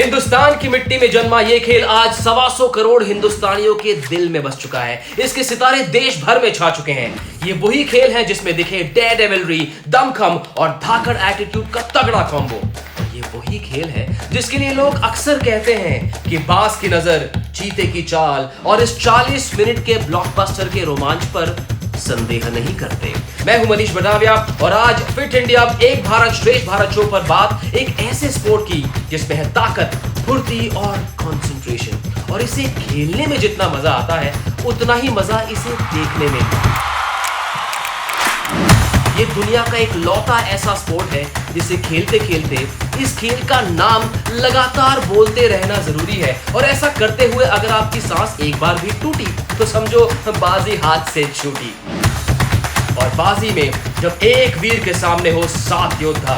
हिंदुस्तान की मिट्टी में जन्मा ये खेल आज 125 करोड़ हिंदुस्तानियों के दिल में बस चुका है। इसके सितारे देश भर में छा चुके हैं। ये वही खेल है जिसमें दिखे डेयरडेविलरी, दमखम और धाकड़ एटीट्यूड का तगड़ा कॉम्बो। ये वही खेल है जिसके लिए लोग अक्सर कहते हैं कि बाज की नजर, चीते की चाल और इस 40 मिनट के ब्लॉकबस्टर के रोमांच पर संदेह नहीं करते। मैं हूं मनीष बटाविया और आज फिट इंडिया एक भारत श्रेष्ठ भारत शो पर बात एक ऐसे स्पोर्ट की जिसमें है ताकत, फुर्ती और कंसंट्रेशन। और इसे खेलने में जितना मजा आता है उतना ही मजा इसे देखने में। ये दुनिया का एक लौता ऐसा स्पोर्ट है जिसे खेलते खेलते इस खेल का नाम लगातार बोलते रहना जरूरी है। और ऐसा करते हुए अगर आपकी सांस एक बार भी टूटी तो समझो बाजी हाथ से छूटी। और बाजी में जब एक वीर के सामने हो 7 योद्धा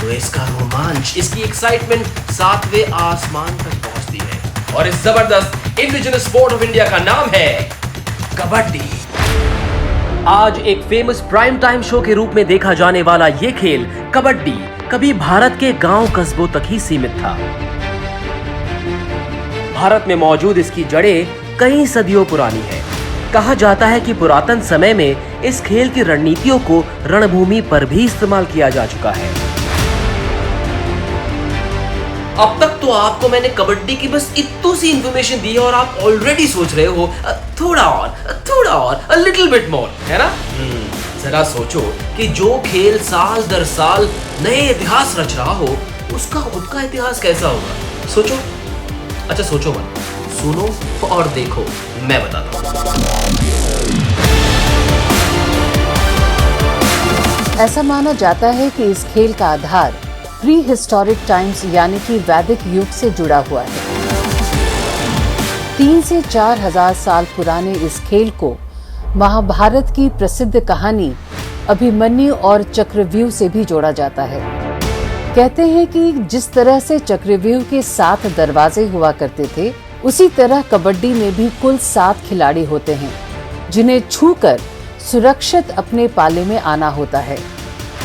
तो इसका रोमांच, इसकी एक्साइटमेंट 7वें आसमान तक पहुंचती है। और इस जबरदस्त इंडिजिनस स्पोर्ट ऑफ इंडिया का नाम है कबड्डी। आज एक फेमस प्राइम टाइम शो के रूप में देखा जाने वाला ये खेल कबड्डी कभी भारत के गांव कस्बों तक ही सीमित था। भारत में मौजूद इसकी जड़ें कई सदियों पुरानी है। कहा जाता है कि पुरातन समय में इस खेल की रणनीतियों को रणभूमि पर भी इस्तेमाल किया जा चुका है। अब तक तो आपको मैंने कबड्डी की बस इतनी सी इंफॉर्मेशन दी है और आप ऑलरेडी सोच रहे हो थोड़ा और a little bit more, है ना? जरा सोचो कि जो खेल साल दर साल नए इतिहास रच रहा हो उसका खुद का इतिहास कैसा होगा। सोचो, अच्छा सोचो मत, सुनो और देखो, मैं बताता हूँ। ऐसा माना जाता है कि इस खेल का आधार प्री हिस्टोरिक टाइम्स यानी कि वैदिक युग से जुड़ा हुआ है। 3 से 4 हजार साल पुराने इस खेल को महाभारत की प्रसिद्ध कहानी अभिमन्यु और चक्रव्यूह से भी जोड़ा जाता है। कहते हैं कि जिस तरह से चक्रव्यूह के 7 दरवाजे हुआ करते थे, उसी तरह कबड्डी में भी कुल 7 खिलाड़ी होते हैं जिन्हें छूकर सुरक्षित अपने पाले में आना होता है।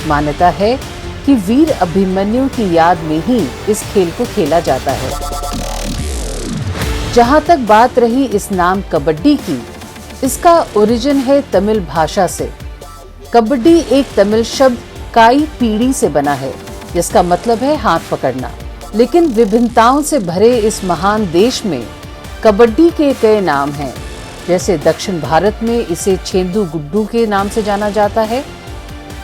मान्यता है कि वीर अभिमन्यु की याद में ही इस खेल को खेला जाता है। जहां तक बात रही इस नाम कबड्डी की, इसका ओरिजिन है तमिल भाषा से। कबड्डी एक तमिल शब्द काई पीढ़ी से बना है जिसका मतलब है हाथ पकड़ना। लेकिन विभिन्नताओं से भरे इस महान देश में कबड्डी के कई नाम हैं। जैसे दक्षिण भारत में इसे छेंदू गुड्डू के नाम से जाना जाता है,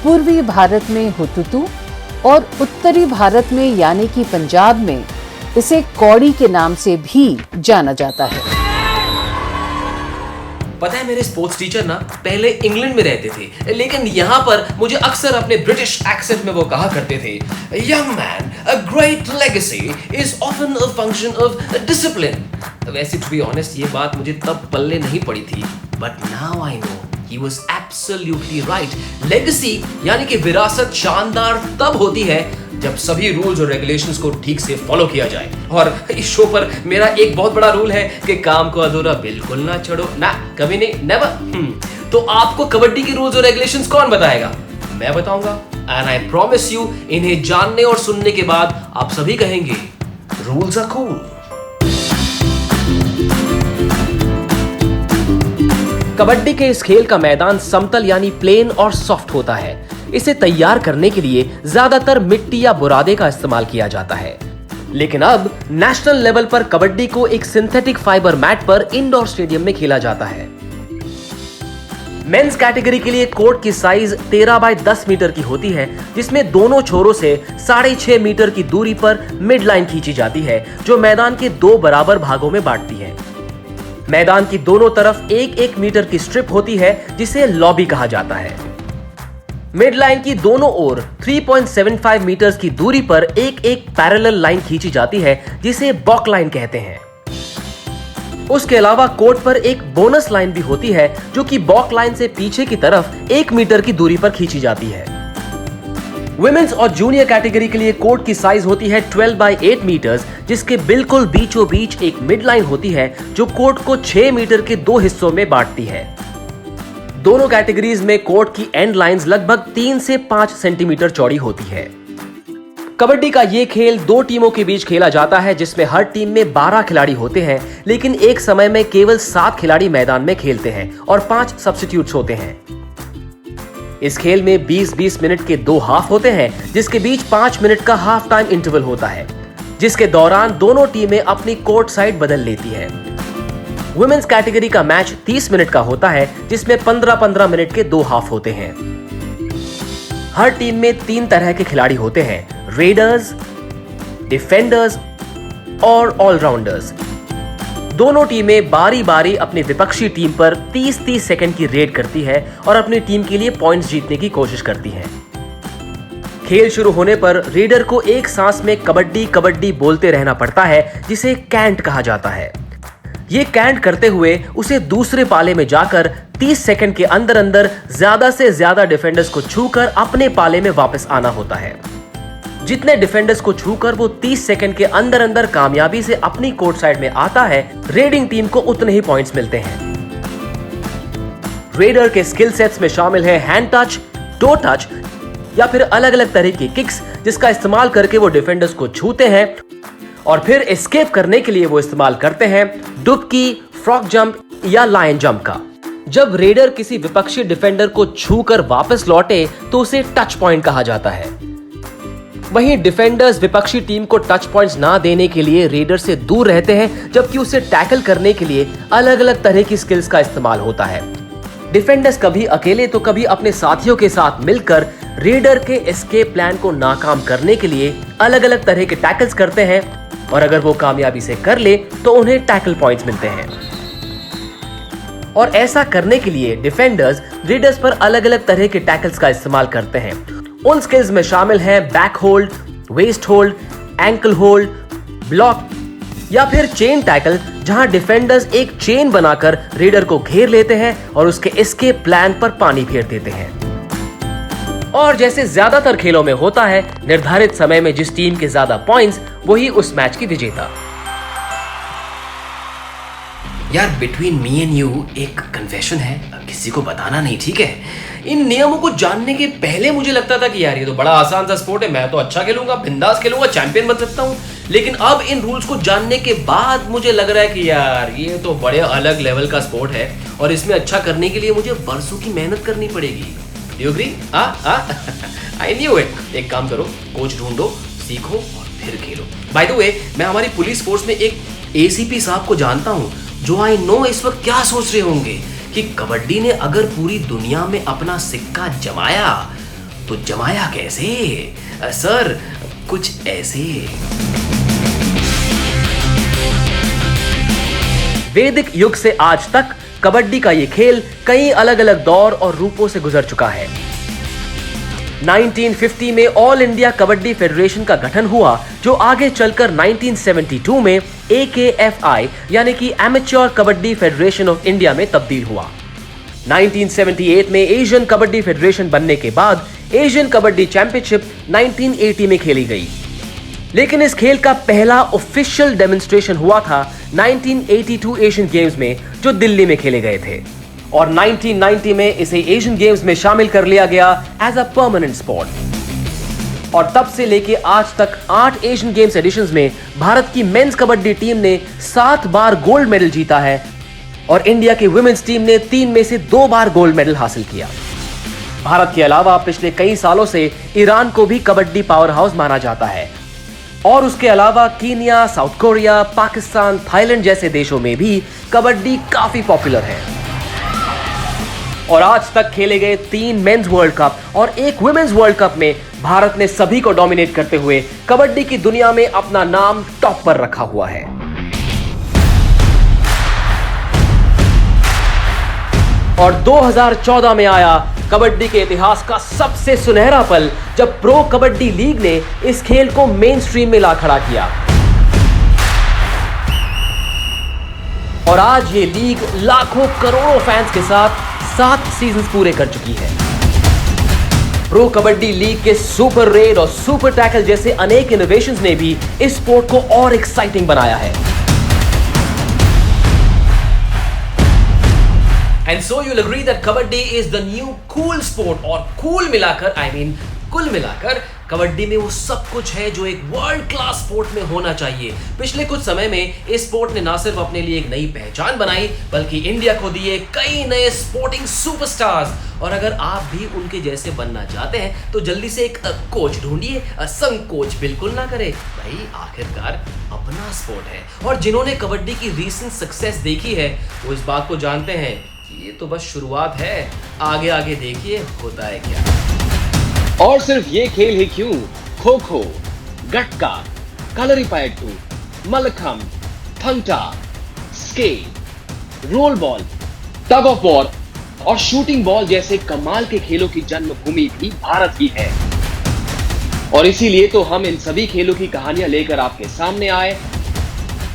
पूर्वी भारत में हुतुतु और उत्तरी भारत में यानी कि पंजाब में इसे कौड़ी के नाम से भी जाना जाता है। पता है मेरे स्पोर्ट्स टीचर ना पहले इंग्लैंड में रहते थे, लेकिन यहाँ पर मुझे अक्सर अपने ब्रिटिश एक्सेंट में वो कहा करते थे, young man, a great legacy is often a function of discipline. वैसे टू बी ऑनेस्ट ये बात मुझे तब पल्ले नहीं पड़ी थी, but now I know he was absolutely right। Legacy यानी कि विरासत शानदार तब होती है जब सभी रूल्स और रेगुलेशंस को ठीक से फॉलो किया जाए। और इस शो पर मेरा एक बहुत बड़ा रूल है कि काम को अधूरा बिल्कुल ना छोड़ो, ना कभी नहीं, नेवर। तो आपको कबड्डी के रूल्स और रेगुलेशंस कौन बताएगा? मैं बताऊंगा। एंड आई प्रॉमिस यू, इन्हें जानने और सुनने के बाद आप सभी कहेंगे रूल्स आर कूल। कबड्डी के इस खेल का मैदान समतल यानी प्लेन और सॉफ्ट होता है। इसे तैयार करने के लिए ज्यादातर मिट्टी या बुरादे का इस्तेमाल किया जाता है। लेकिन अब नेशनल लेवल पर कबड्डी को एक सिंथेटिक फाइबर मैट पर इंडोर स्टेडियम में खेला जाता है। मेंस कैटेगरी के लिए कोर्ट की साइज 13 बाय 10 मीटर की होती है, जिसमें दोनों छोरों से 6.5 मीटर की दूरी पर मिड लाइन खींची जाती है जो मैदान के 2 बराबर भागों में बांटती है। मैदान की दोनों तरफ 1-1 मीटर की स्ट्रिप होती है जिसे लॉबी कहा जाता है। मिड लाइन की दोनों ओर 3.75 मीटर्स की दूरी पर एक पैरेलल लाइन खींची जाती है जिसे बॉक लाइन कहते हैं। उसके अलावा कोर्ट पर एक बोनस लाइन भी होती है जो कि बॉक लाइन से पीछे की तरफ 1 मीटर की दूरी पर खींची जाती है। वुमेन्स और जूनियर कैटेगरी के लिए कोर्ट की साइज होती है 12 बाय 8 मीटर्स, जिसके बिल्कुल बीचों बीच एक मिड लाइन होती है जो कोर्ट को 6 मीटर के 2 हिस्सों में बांटती है। दोनों कैटेगरीज में कोर्ट की एंड लाइंस लगभग 3 से 5 सेंटीमीटर चौड़ी होती है। कबड्डी का ये खेल दो टीमों के बीच खेला जाता है जिसमें हर टीम में 12 खिलाड़ी होते हैं, लेकिन एक समय में केवल 7 खिलाड़ी मैदान में खेलते हैं और 5 सब्स्टिट्यूट्स होते हैं। इस खेल में 20-20 मिनट के 2 हाफ होते हैं जिसके बीच 5 मिनट का हाफ टाइम इंटरवल होता है, जिसके दौरान दोनों टीमें अपनी कोर्ट साइड बदल लेती हैं। वुमेन्स कैटेगरी का मैच 30 मिनट का होता है जिसमें 15-15 मिनट के 2 हाफ होते हैं। हर टीम में 3 तरह के खिलाड़ी होते हैं, रेडर्स, डिफेंडर्स और ऑलराउंडर्स। दोनों टीमें बारी बारी अपनी विपक्षी टीम पर 30-30 सेकंड की रेड करती है और अपनी टीम के लिए पॉइंट्स जीतने की कोशिश करती हैं। खेल शुरू होने पर रेडर को एक सांस में कबड्डी कबड्डी बोलते रहना पड़ता है, जिसे कैंट कहा जाता है। ये कैंट करते हुए उसे दूसरे पाले में जाकर 30 सेकंड के अंदर अंदर ज्यादा से ज्यादा डिफेंडर्स को छूकर अपने पाले में वापस आना होता है। जितने डिफेंडर्स को छूकर वो 30 सेकंड के अंदर अंदर कामयाबी से अपनी कोर्ट साइड में आता है, रेडिंग टीम को उतने ही पॉइंट्स मिलते हैं। रेडर के स्किल सेट्स में शामिल है हैंड टच, टो टच या फिर अलग अलग तरह की किक्स, जिसका इस्तेमाल करके वो डिफेंडर्स को छूते हैं और फिर एस्केप करने के लिए वो इस्तेमाल करते हैं डुबकी, फ्रॉग जंप या लायन जंप का। जब रेडर किसी विपक्षी डिफेंडर को छूकर वापस लौटे तो उसे टच पॉइंट कहा जाता है। वहीं डिफेंडर्स विपक्षी टीम को टच पॉइंट्स ना देने के लिए रेडर से दूर रहते हैं, जबकि उसे टैकल करने के लिए अलग अलग तरह की स्किल्स का इस्तेमाल होता है। डिफेंडर्स कभी अकेले तो कभी अपने साथियों के साथ मिलकर रेडर के एस्केप प्लान को नाकाम करने के लिए अलग अलग तरह के टैकल्स करते हैं और अगर वो कामयाबी से कर ले तो उन्हें टैकल पॉइंट्स मिलते हैं। और ऐसा करने के लिए डिफेंडर्स रेडर्स पर अलग अलग तरह के टैकल्स का इस्तेमाल करते हैं। उन स्किल्स में शामिल हैं back hold, waist hold, ankle hold, block या फिर चेन टैकल, जहां डिफेंडर्स एक चेन बनाकर रेडर को घेर लेते हैं और उसके एस्केप प्लान पर पानी फेर देते हैं। और जैसे ज्यादातर खेलों में होता है, निर्धारित समय में जिस टीम के ज्यादा पॉइंट्स, वही उस मैच की विजेता। यार बिटवीन मी एंड यू एक कन्फेशन है, किसी को बताना नहीं, ठीक है? इन नियमों को जानने के पहले मुझे लगता था कि यार ये तो बड़ा आसान सा स्पोर्ट है, मैं तो अच्छा खेलूंगा, बिंदास खेलूंगा, चैंपियन बन सकता हूँ। लेकिन अब इन रूल्स को जानने के बाद मुझे लग रहा है कि यार ये तो बड़े अलग लेवल का स्पोर्ट है और इसमें अच्छा करने के लिए मुझे बरसों की मेहनत करनी पड़ेगी। Do you agree? I knew it. एक काम करो, कोच ढूंढो, सीखो और फिर खेलो। बाय द वे, मैं हमारी पुलिस फोर्स में एक एसीपी साहब को जानता हूँ जो आई नो इस वक्त क्या सोच रहे होंगे कि कबड्डी ने अगर पूरी दुनिया में अपना सिक्का जमाया तो जमाया कैसे? सर कुछ ऐसे। वैदिक युग से आज तक कबड्डी का ये खेल कई अलग अलग दौर और रूपों से गुजर चुका है। 1950 में ऑल इंडिया कबड्डी फेडरेशन का गठन हुआ, जो आगे चलकर 1972 में AKFI यानी कि amateur kabaddi federation of India में तब्दील हुआ। 1978 में एशियन कबड्डी फेडरेशन बनने के बाद एशियन कबड्डी चैंपियनशिप 1980 में खेली गई। लेकिन इस खेल का पहला ऑफिशियल डेमोन्स्ट्रेशन हुआ था 1982 एशियन गेम्स में, जो दिल्ली में खेले गए थे, और 1990 में इसे एशियन गेम्स में शामिल कर लिया गया एज अ परमानेंट स्पोर्ट। और तब से लेके आज तक 8 एशियन गेम्स एडिशंस में भारत की मेंस कबड्डी टीम ने 7 बार गोल्ड मेडल जीता है और इंडिया की वुमेन्स टीम ने 3 में से 2 बार गोल्ड मेडल हासिल किया। भारत के अलावा पिछले कई सालों से ईरान को भी कबड्डी पावर हाउस माना जाता है और उसके अलावा Kenya, south Korea, Pakistan, Thailand जैसे देशों में भी कबड्डी काफी पॉपुलर है। और आज तक खेले गए 3 मेंस वर्ल्ड कप और 1 वुमेन्स वर्ल्ड कप में भारत ने सभी को डोमिनेट करते हुए कबड्डी की दुनिया में अपना नाम टॉप पर रखा हुआ है। और 2014 में आया कबड्डी के इतिहास का सबसे सुनहरा पल, जब प्रो कबड्डी लीग ने इस खेल को मेन स्ट्रीम में ला खड़ा किया। और आज ये लीग लाखों करोड़ों फैंस के साथ 7 सीजन्स पूरे कर चुकी है। प्रो कबड्डी लीग के सुपर रेड और सुपर टैकल जैसे अनेक इनोवेशंस ने भी इस स्पोर्ट को और एक्साइटिंग बनाया है। And so you'll agree that kabaddi is the new cool sport, और cool मिलाकर I mean कुल मिलाकर कबड्डी में वो सब कुछ है जो एक वर्ल्ड क्लास स्पोर्ट में होना चाहिए। पिछले कुछ समय में इस स्पोर्ट ने ना सिर्फ अपने लिए एक नई पहचान बनाई, बल्कि इंडिया को दिए कई नए स्पोर्टिंग सुपरस्टार्स। और अगर आप भी उनके जैसे बनना चाहते हैं तो जल्दी से एक कोच ढूंढिए, संकोच बिल्कुल ना करें भाई, आखिरकार अपना स्पोर्ट है। और जिन्होंने कबड्डी की रीसेंट सक्सेस देखी है वो इस बात को जानते हैं कि ये तो बस शुरुआत है, आगे आगे देखिए होता है क्या। और सिर्फ ये खेल ही क्यों, kho kho, gatka, kalaripayattu, mallakhamb, thang ta, skate, roll ball, tug of war और शूटिंग बॉल जैसे कमाल के खेलों की जन्मभूमि भी भारत ही है। और इसीलिए तो हम इन सभी खेलों की कहानियां लेकर आपके सामने आए,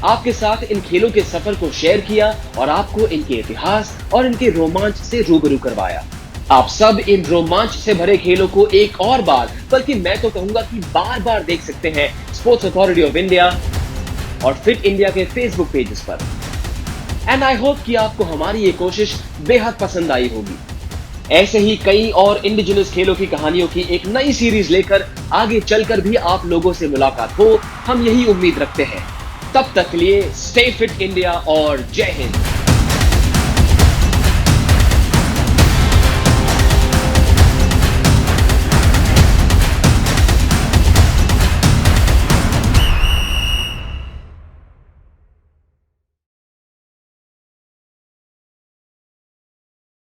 आपके साथ इन खेलों के सफर को शेयर किया और आपको इनके इतिहास और इनके रोमांच से रूबरू करवाया। आप सब इन रोमांच से भरे खेलों को एक और बार, बल्कि मैं तो कहूंगा कि बार बार देख सकते हैं स्पोर्ट्स अथॉरिटी ऑफ इंडिया और फिट इंडिया के फेसबुक पेजेस पर। एंड आई होप कि आपको हमारी ये कोशिश बेहद पसंद आई होगी। ऐसे ही कई और इंडिजिनस खेलों की कहानियों की एक नई सीरीज लेकर आगे चलकर भी आप लोगों से मुलाकात हो, हम यही उम्मीद रखते हैं। तब तक के लिए स्टे फिट इंडिया और जय हिंद।